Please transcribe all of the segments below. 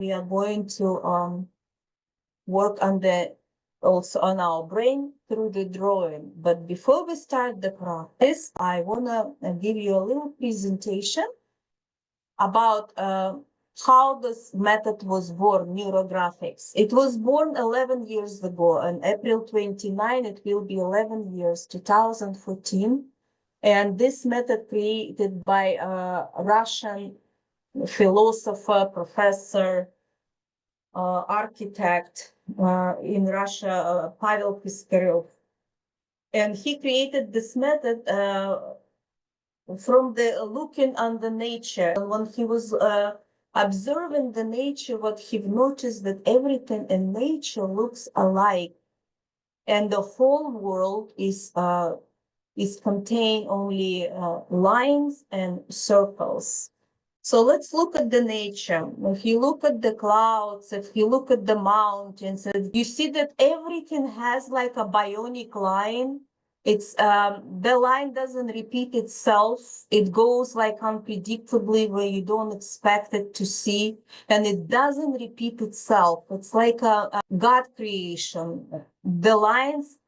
We are going to work on also on our brain through the drawing. But before we start the practice, I wanna give you a little presentation about how this method was born, Neurographics. It was born 11 years ago. On April 29, it will be 11 years, 2014. And this method created by a Russian philosopher, professor, architect in Russia, Pavel Piskarev. And he created this method from the looking on the nature. And when he was observing the nature, what he noticed that everything in nature looks alike, and the whole world is contained only lines and circles. So let's look at the nature. If you look at the clouds, if you look at the mountains, you see that everything has like a bionic line. It's the line doesn't repeat itself. It goes like unpredictably where you don't expect it to see, and it doesn't repeat itself. It's like a God creation. The lines,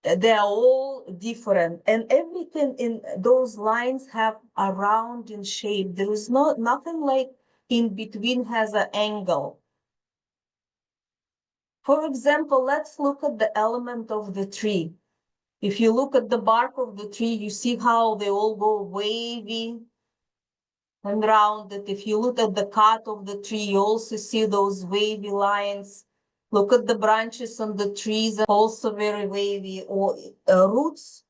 they're all different, and everything in those lines have a round in shape. There is nothing like in between has an angle. For example, let's look at the element of the tree. If you look at the bark of the tree, you see how they all go wavy and rounded. If you look at the cut of the tree, you also see those wavy lines. Look at the branches on the trees, also very wavy, or roots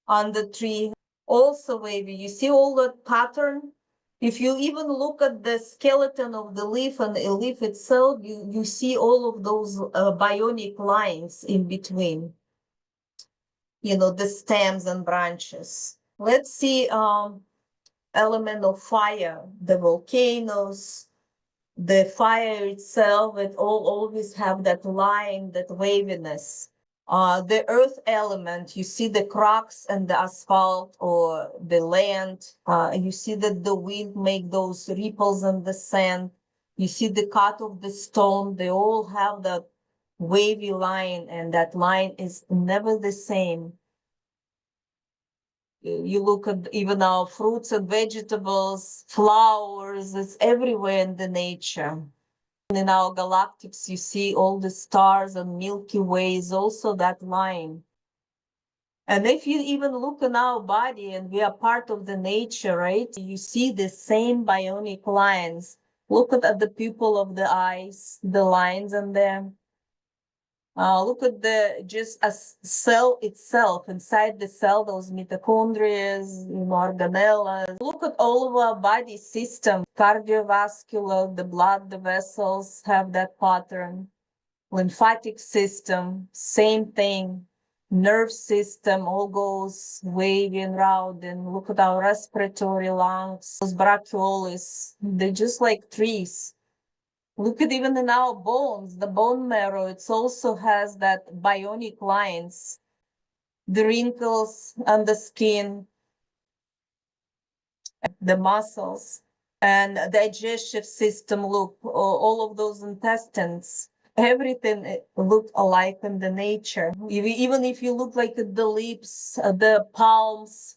on the tree, also wavy. You see all that pattern? If you even look at the skeleton of the leaf and the leaf itself, you see all of those bionic lines in between, the stems and branches. Let's see element of fire, the volcanoes, the fire itself, it all always have that line, that waviness. The earth element, you see the cracks and the asphalt or the land. You see that the wind make those ripples in the sand. You see the cut of the stone. They all have that wavy line, and that line is never the same. You look at even our fruits and vegetables, flowers, it's everywhere in the nature. In our galactics, you see all the stars and Milky Way is also that line. And if you even look in our body, and we are part of the nature, right? You see the same bionic lines. Look at the pupil of the eyes, the lines in them. Look at just a cell itself. Inside the cell, those mitochondria, organelles. Look at all of our body system. Cardiovascular, the blood, the vessels have that pattern. Lymphatic system, same thing. Nerve system all goes wavy and round. And look at our respiratory lungs, those brachioles. They're just like trees. Look at even in our bones, the bone marrow, it also has that bionic lines, the wrinkles on the skin, the muscles, and digestive system. Look, all of those intestines, everything look alike in the nature. Even if you look like at the lips, the palms,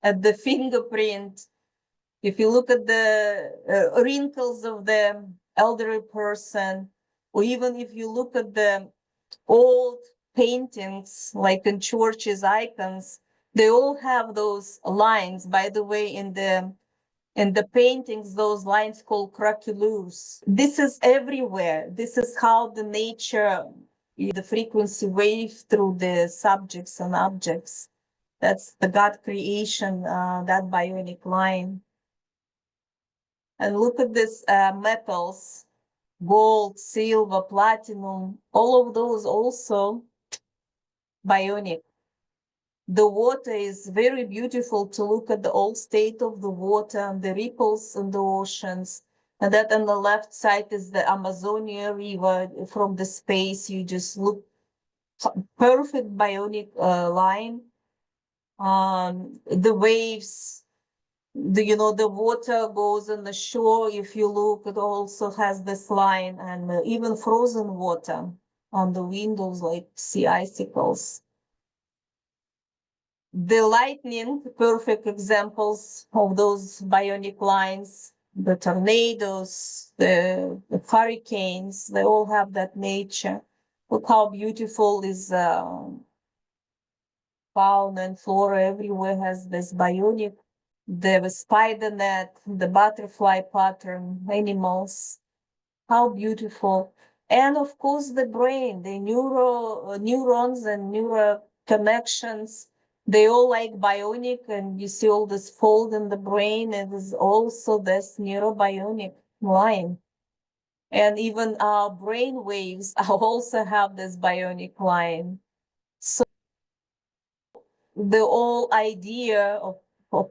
at the fingerprint, if you look at the wrinkles of the elderly person, or even if you look at the old paintings, like in churches, icons, they all have those lines. By the way, in the paintings, those lines called craquelures. This is everywhere. This is how the nature, the frequency wave through the subjects and objects. That's the God creation, that bionic line. And look at this metals, gold, silver, platinum, all of those also bionic. The water is very beautiful to look at the old state of the water and the ripples in the oceans. And that on the left side is the Amazonia River. From the space, you just look perfect bionic line. The waves, the water goes on the shore. If you look, it also has this line, and even frozen water on the windows, like sea icicles. The lightning, perfect examples of those bionic lines. The tornadoes, the hurricanes, they all have that nature. Look how beautiful is fauna and flora everywhere has this bionic, the spider net, the butterfly pattern, animals. How beautiful. And of course, the brain, the neurons and neural connections, they all like bionic, and you see all this fold in the brain. It is also this neurobionic line. And even our brain waves also have this bionic line. So the whole idea of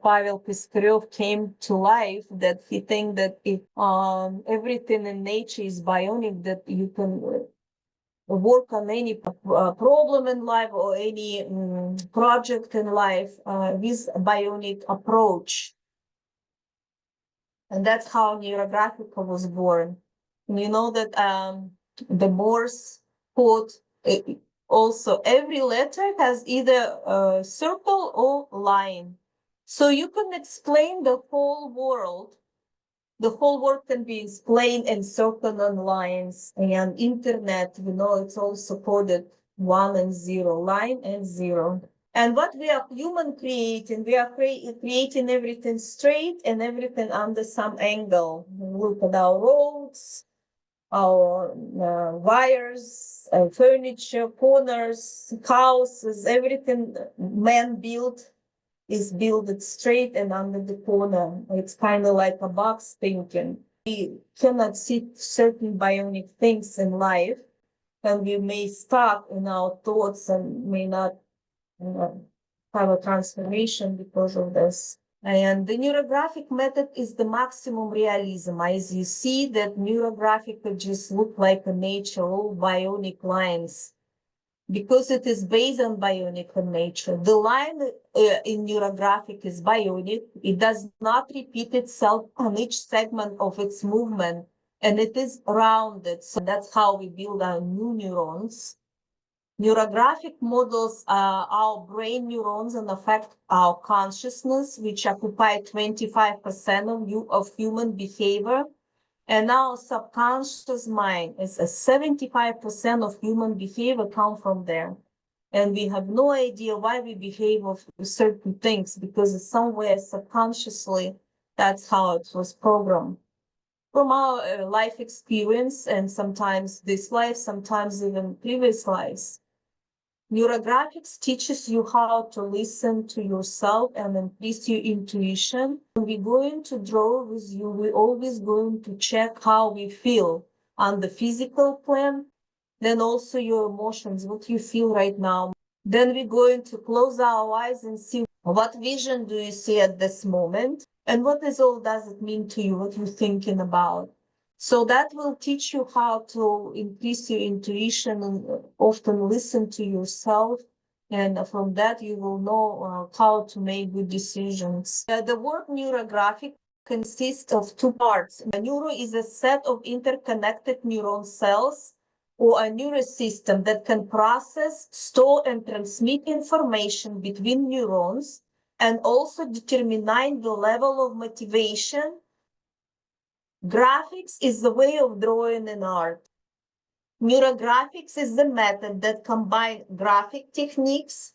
Pavel Piskarev came to life, that he think that if everything in nature is bionic, that you can work on any problem in life or any project in life with a bionic approach. And that's how Neurographics was born. And you know that the Morse code, also every letter has either a circle or line. So you can explain the whole world. The whole world can be explained in circle and lines. And internet, it's also coded 1 and 0, line and 0. And what we are human creating, we are creating everything straight and everything under some angle. Look at our roads, our wires, furniture, corners, houses, everything man built is built straight and under the corner. It's kind of like a box thinking. We cannot see certain bionic things in life, and we may stuck in our thoughts and may not have a transformation because of this. And the neurographic method is the maximum realism. As you see, that neurographic could just look like a nature, all bionic lines, because it is based on bionic nature. The line in neurographic is bionic. It does not repeat itself on each segment of its movement, and it is rounded. So that's how we build our new neurons. Neurographic models our brain neurons and affect our consciousness, which occupy 25% of human behavior. And our subconscious mind is 75% of human behavior come from there. And we have no idea why we behave of certain things, because somewhere subconsciously, that's how it was programmed. From our life experience, and sometimes this life, sometimes even previous lives. Neurographics teaches you how to listen to yourself and increase your intuition. When we're going to draw with you, we're always going to check how we feel on the physical plan, then also your emotions, what you feel right now. Then we're going to close our eyes and see what vision do you see at this moment, and what is all does it mean to you, what you're thinking about. So that will teach you how to increase your intuition and often listen to yourself. And from that, you will know how to make good decisions. The word neurographic consists of two parts. A neuro is a set of interconnected neuron cells or a neurosystem that can process, store, and transmit information between neurons, and also determine the level of motivation. Graphics is the way of drawing in art. Neurographics is the method that combines graphic techniques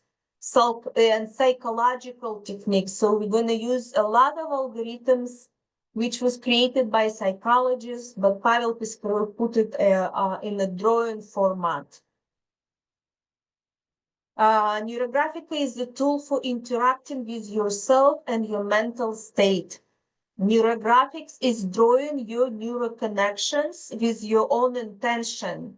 and psychological techniques. So we're going to use a lot of algorithms, which was created by psychologists, but Pavel Piskarev put it in a drawing format. Neurographic is the tool for interacting with yourself and your mental state. Neurographics is drawing your neural connections with your own intention.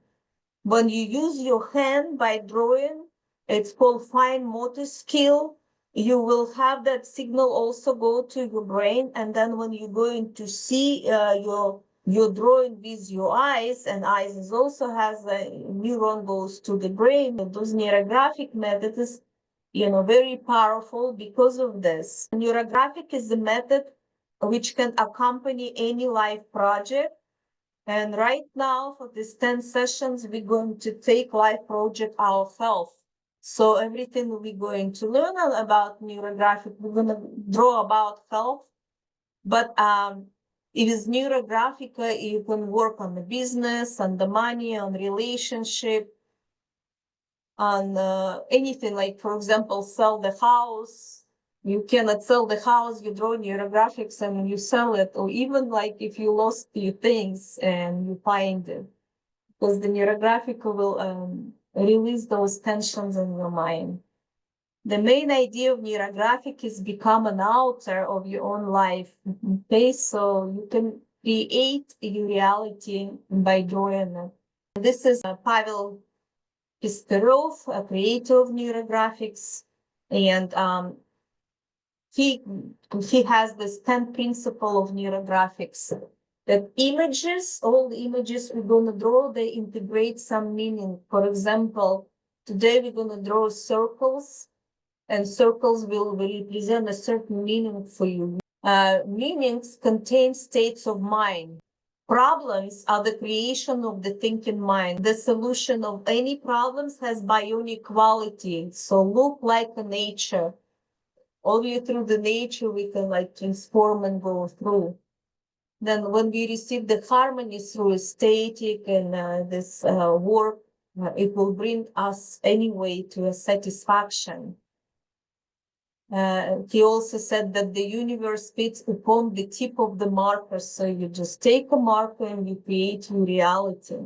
When you use your hand by drawing, it's called fine motor skill. You will have that signal also go to your brain. And then when you're going to see your drawing with your eyes, and eyes is also has a neuron goes to the brain. Those neurographic methods very powerful because of this. Neurographic is a method which can accompany any life project. And right now, for these 10 sessions, we're going to take life project our health. So everything we're going to learn about neurographic, we're going to draw about health. But if it's neurographic, you can work on the business, on the money, on relationship, on anything, like, for example, sell the house. You cannot sell the house, you draw neurographics and you sell it. Or even like if you lost your things and you find it, because the neurographic will release those tensions in your mind. The main idea of neurographic is become an author of your own life. Okay, so you can create your reality by drawing it. This is Pavel Piskarov, a creator of Neurographics, and he has this 10 principle of Neurographics, that images, all the images we're going to draw, they integrate some meaning. For example, today we're going to draw circles, and circles will represent a certain meaning for you. Meanings contain states of mind. Problems are the creation of the thinking mind. The solution of any problems has bionic quality. So look like a nature. Only through the nature we can like transform and go through. Then when we receive the harmony through aesthetic and this work, it will bring us anyway to a satisfaction. He also said that the universe fits upon the tip of the marker. So you just take a marker and you create your reality.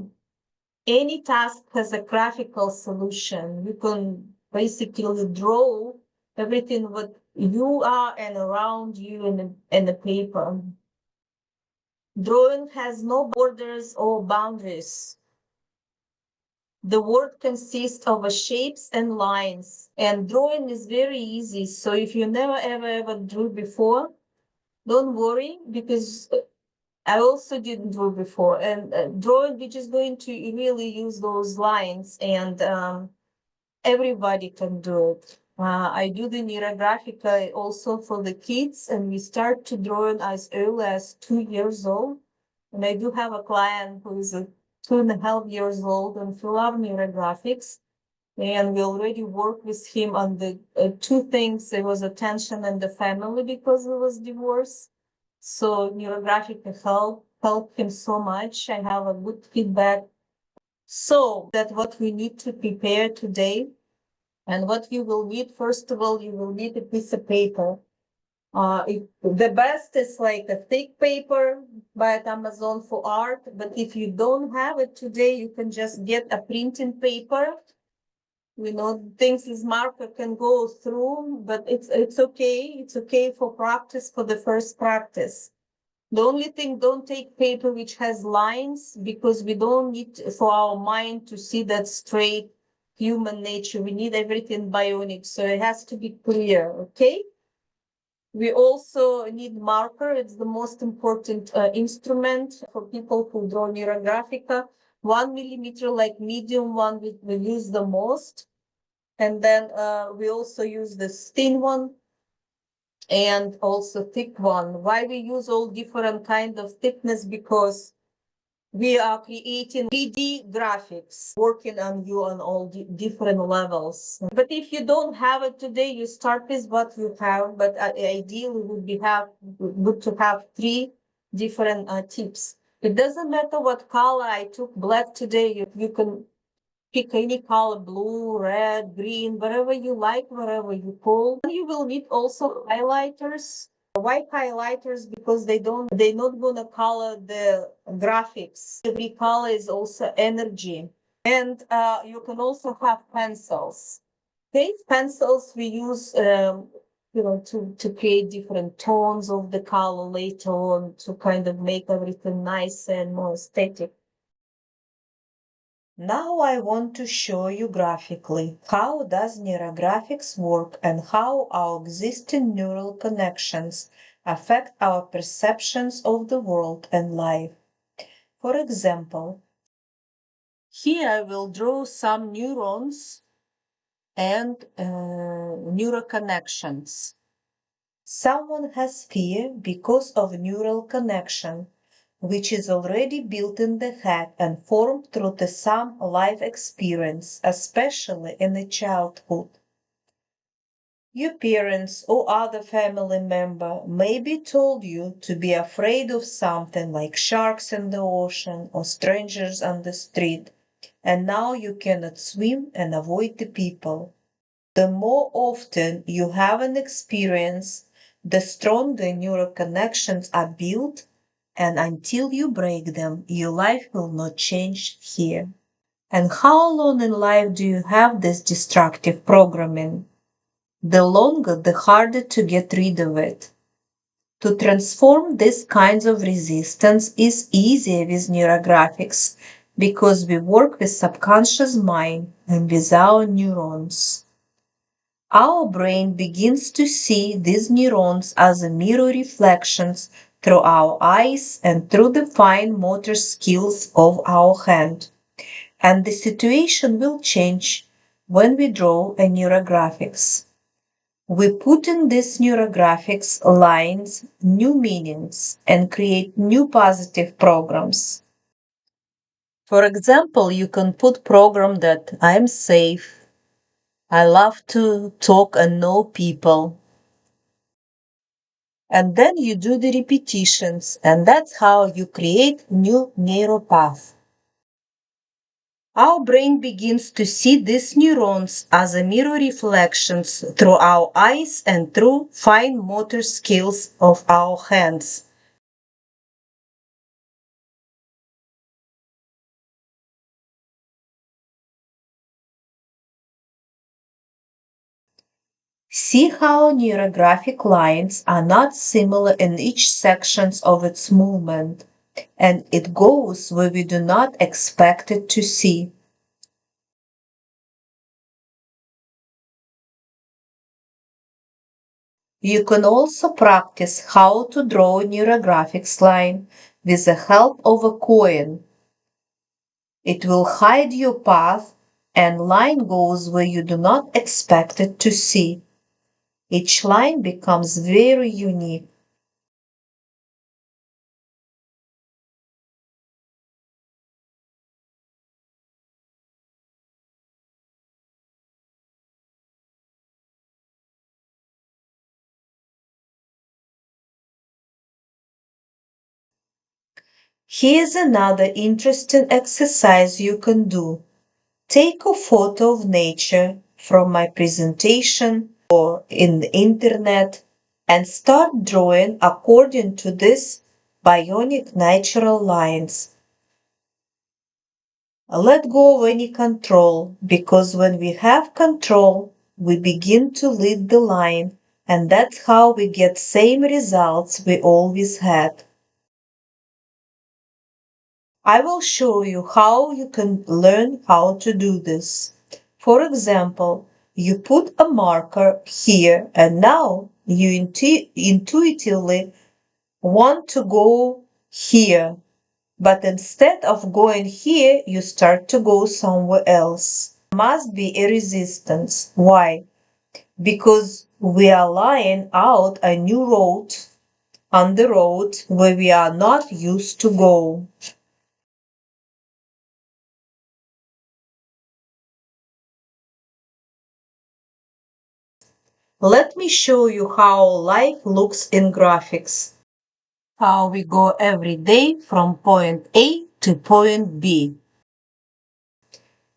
Any task has a graphical solution. You can basically draw everything what you are and around you in the paper. Drawing has no borders or boundaries. The work consists of shapes and lines, and drawing is very easy. So if you never ever drew before, don't worry, because I also didn't draw before. And drawing, we're just going to really use those lines, and everybody can do it. I do the neurographic also for the kids, and we start to drawing as early as 2 years old. And I do have a client who is 2.5 years old and he loves neurographics. And we already worked with him on the two things. There was a tension in the family because it was divorce. So neurographic helped him so much. I have a good feedback. So that what we need to prepare today, and what you will need, first of all, you will need a piece of paper. The best is like a thick paper, buy at Amazon for art. But if you don't have it today, you can just get a printing paper. Things this marker can go through, but it's okay. It's okay for practice, for the first practice. The only thing, don't take paper which has lines, because we don't need for our mind to see that straight human nature. We need everything bionic, so it has to be clear, okay? We also need marker. It's the most important instrument for people who draw Neurographica. 1 millimeter, like medium one, we use the most. And then we also use the thin one and also thick one. Why we use all different kind of thickness? Because we are creating 3D graphics, working on you on all different levels. But if you don't have it today, you start with what you have. But ideally, would be good to have 3 different tips. It doesn't matter what color. I took black today. You can pick any color: blue, red, green, whatever you like, whatever you call. You will need also highlighters. White highlighters, because they're not gonna color the graphics. Every color is also energy. And you can also have pencils. Okay, pencils we use to create different tones of the color later on, to kind of make everything nice and more aesthetic. Now I want to show you graphically how does neurographics work and how our existing neural connections affect our perceptions of the world and life. For example, here I will draw some neurons, and neuroconnections. Someone has fear because of neural connection, which is already built in the head and formed through the some life experience, especially in the childhood. Your parents or other family member maybe told you to be afraid of something like sharks in the ocean or strangers on the street, and now you cannot swim and avoid the people. The more often you have an experience, the stronger neural connections are built, and until you break them, your life will not change here. And how long in life do you have this destructive programming? The longer, the harder to get rid of it. To transform these kinds of resistance is easier with neurographics because we work with subconscious mind and with our neurons. Our brain begins to see these neurons as mirror reflections through our eyes and through the fine motor skills of our hand. And the situation will change when we draw a neurographics. We put in these neurographics lines new meanings and create new positive programs. For example, you can put program that I'm safe, I love to talk and know people. And then you do the repetitions, and that's how you create new neural path. Our brain begins to see these neurons as a mirror reflections through our eyes and through fine motor skills of our hands. See how neurographic lines are not similar in each section of its movement, and it goes where we do not expect it to see. You can also practice how to draw a neurographics line with the help of a coin. It will hide your path and line goes where you do not expect it to see. Each line becomes very unique. Here's another interesting exercise you can do. Take a photo of nature from my presentation or in the internet and start drawing according to these bionic natural lines. Let go of any control because when we have control, we begin to lead the line, and that's how we get same results we always had. I will show you how you can learn how to do this. For example, you put a marker here and now you intuitively want to go here, but instead of going here, you start to go somewhere else. There must be a resistance. Why? Because we are laying out a new road on the road where we are not used to go. Let me show you how life looks in graphics. How we go every day from point A to point B.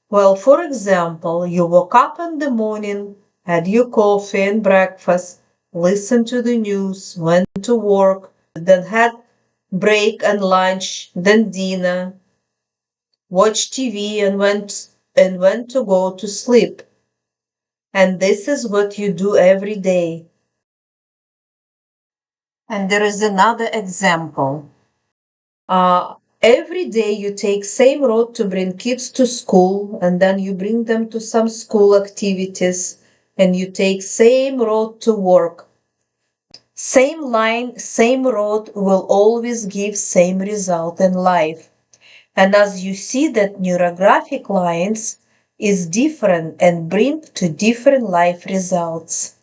Well, for example, you woke up in the morning, had your coffee and breakfast, listened to the news, went to work, then had break and lunch, then dinner, watched TV and went to go to sleep. And this is what you do every day. And there is another example. Every day you take same road to bring kids to school and then you bring them to some school activities and you take same road to work. Same line, same road will always give same result in life. And as you see that neurographic lines, is different and bring to different life results.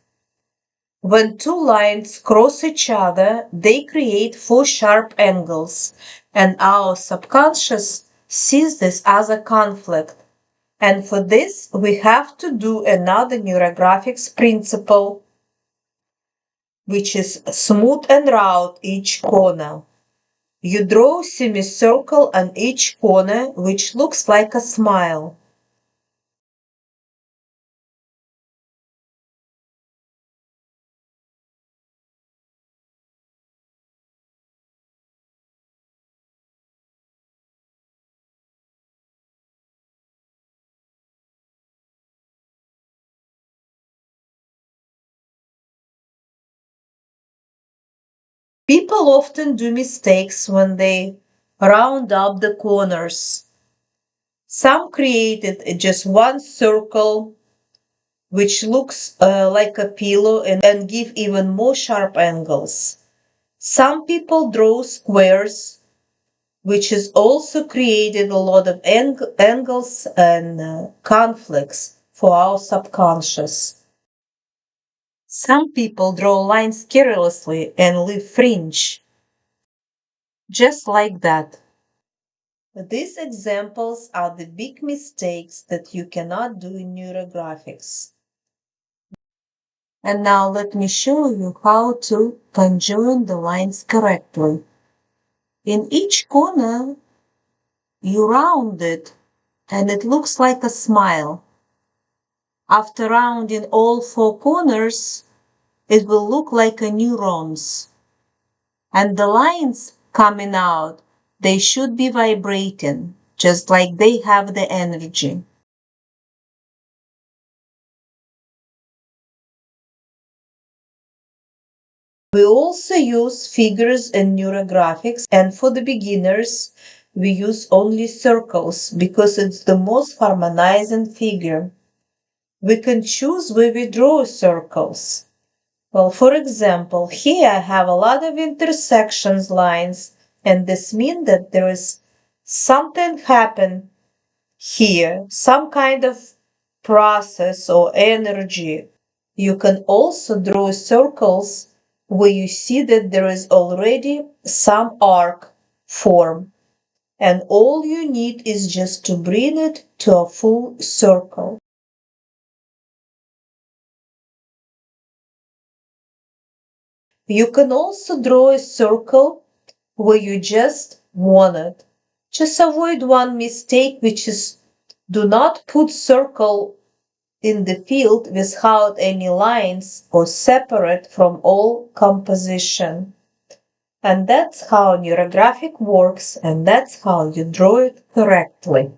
When two lines cross each other, they create four sharp angles, and our subconscious sees this as a conflict. And for this, we have to do another neurographics principle, which is smooth and round each corner. You draw a semicircle on each corner, which looks like a smile. People often do mistakes when they round up the corners. Some created just one circle, which looks like a pillow and give even more sharp angles. Some people draw squares, which has also created a lot of angles and conflicts for our subconscious. Some people draw lines carelessly and leave fringe, just like that. These examples are the big mistakes that you cannot do in neurographics. And now let me show you how to conjoin the lines correctly. In each corner, you round it and it looks like a smile. After rounding all four corners, it will look like a neurons. And the lines coming out, they should be vibrating, just like they have the energy. We also use figures in neurographics, and for the beginners, we use only circles because it's the most harmonizing figure. We can choose where we draw circles. Well, for example, here I have a lot of intersections lines, and this means that there is something happen here, some kind of process or energy. You can also draw circles where you see that there is already some arc form, and all you need is just to bring it to a full circle. You can also draw a circle where you just want it. Just avoid one mistake, which is do not put circle in the field without any lines or separate from all composition. And that's how neurographic works, and that's how you draw it correctly.